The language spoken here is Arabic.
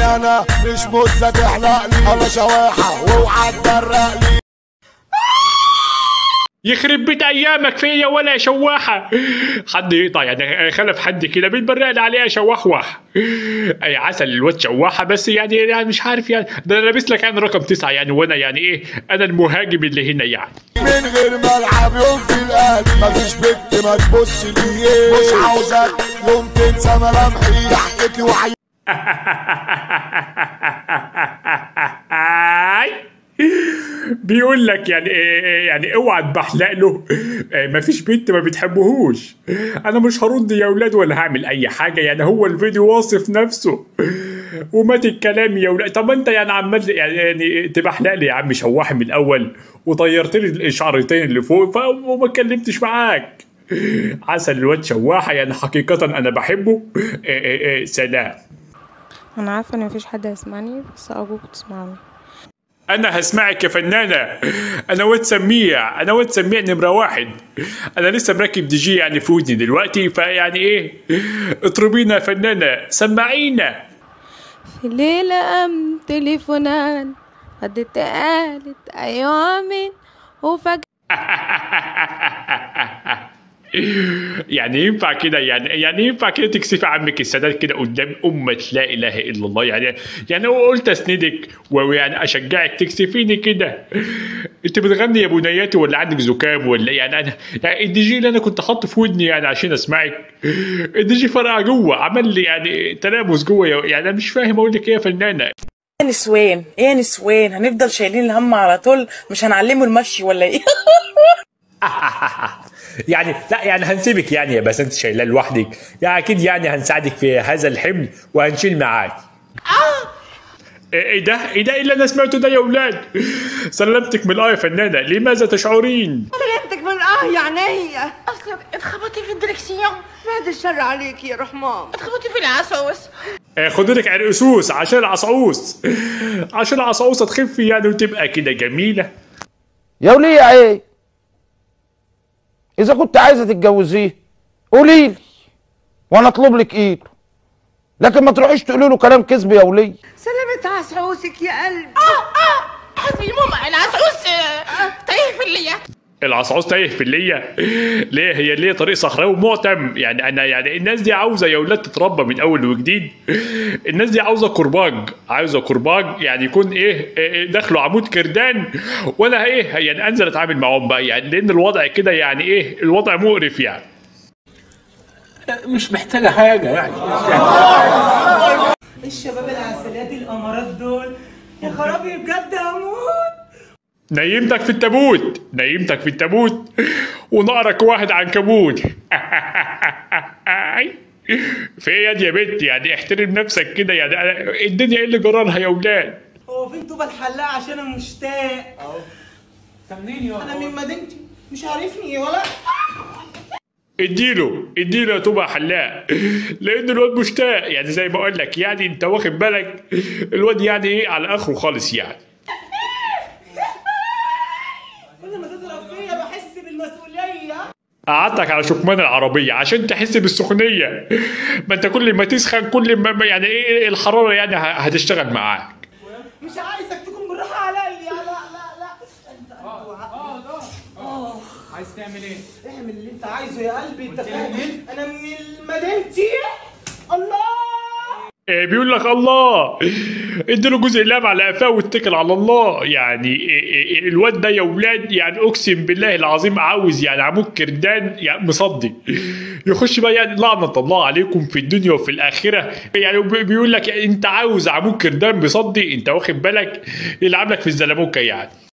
فنانة مش مزة تحلق لي، انا شواحة واوعى تبرق لي. يخرب بيت ايامك فيا ولا شواحه. حد يقطع يعني خلف حد كده بيتبرق عليها شواحوح. اي عسل الواد شواحه، بس يعني مش عارف يعني ده انا لابس لك انا رقم 9 يعني، وانا يعني ايه انا المهاجم اللي هنا يعني. من غير ملعب يوم في القلب مفيش بنت ما تبص لي، مش عاوزك يوم تنسى ملامحي ضحكتي وعي. بيقول لك يعني اوعى تبحلق له. مفيش بنت ما بتحبهوش. انا مش هرد يا اولاد ولا هعمل اي حاجه، يعني هو الفيديو واصف نفسه ومات الكلام يا اولاد. طب انت يعني عمال يعني تبحلق لي يا عم شواحي من الاول، وطيرت لي الشعرتين اللي فوق وما اتكلمتش معاك. عسل الواد شواحه يعني حقيقه انا بحبه. سلام. انا عارفه ان مفيش حد هيسمعني، بس ارجوك تسمعني. انا هسمعك يا فنانه. انا واد سميع، انا واد سميع نمره 1. انا لسه مركب دي جي يعني في ودني دلوقتي، فيعني ايه اطربينا يا فنانه سمعينا. في ليله قام تليفونات ردت قالت ايوه مين وفجأة يعني ينفع كده يعني ينفع كده تكسفي عمك السادات كده قدام أمة لا إله إلا الله؟ يعني قلت أسندك ويعني أشجعك تكسفيني كده. أنت بتغني يا بنياتي ولا عندك زكام ولا يعني أنا يعني الدي جي اللي أنا كنت حاطه في ودني يعني عشان أسمعك، الدي جي فرقع جوه عمل لي يعني تلامس جوه، يعني أنا مش فاهم أقول لك إيه يا فنانة. يا نسوان يا نسوان هنفضل شايلين الهم على طول؟ مش هنعلمه المشي ولا ايه؟ يعني لا يعني هنسيبك يعني يا بس انت شايلاه لوحدك، يعني اكيد يعني هنساعدك في هذا الحمل وهنشيل معاك. ايه ده ايه اللي انا سمعته ده يا اولاد؟ سلمتك من يا فنانه، لماذا تشعرين؟ سلمتك من يا عينيا، اصلك اتخبطتي في الدركسيون. بعد الشر عليك يا رحمن، اتخبطي في العصوص. خدي لك عرقسوس عشان العصعوص، عشان العصعوصه تخفي يعني وتبقى كده جميله. يا وليه ايه؟ إذا كنت عايزة تتجوزيه قولي لي وأنا أطلب لك إيده، لكن ما تروحيش تقولي له كلام كذب يا ولية. سلمت عصعوسك يا قلبي. حسبي ماما العصعوس تايه في اللية. العصعوص تايه في اللية؟ ليه هي اللي طريق صحراوي معتم يعني؟ انا يعني الناس دي عاوزه يا اولاد تتربى من اول وجديد. الناس دي عاوزه كرباج، عاوزه كرباج يعني يكون ايه داخله عمود كردان، وانا ايه يعني انزل اتعامل معاهم بقى يعني، لان الوضع كده يعني ايه الوضع مقرف يعني. مش محتاجه حاجه يعني. الشباب العسلات الامارات دول يا خرابي بجد هموت. نيمتك في التابوت، نيمتك في التابوت ونقرك واحد عنكبوت. في ايه يا بنت يعني احترم نفسك كده يعني، الدنيا ايه اللي جرالها يا اولاد؟ هو فين طوبة الحلاق عشان انا مشتاق اهو. انت منين يا انا من مدينتي، مش عارفني ولا؟ اديله يا طوبة حلاق، لان الواد مشتاق يعني زي ما اقول لك يعني، انت واخد بالك الواد يعني ايه على اخره خالص يعني. قعدتك على شكمان العربية عشان تحس بالسخونية، ما انت كل ما تسخن كل ما يعني ايه الحرارة يعني هتشتغل معاك. مش عايزك تكون بالراحة عليا. لا عايز تعمل ايه؟ اعمل اللي انت عايزه يا قلبي. انت فاهم انا من مدينتي. الله بيقول لك الله اديله جزء لام على قفاه واتكل على الله يعني. الواد ده يا ولاد يعني اقسم بالله العظيم عاوز يعني عمود كردان يعني مصدي يخش بقى يعني لعنه الله عليكم في الدنيا وفي الاخره يعني. بيقول لك انت عاوز عمود كردان مصدي، انت واخد بالك يلعب لك في الزلموكه يعني.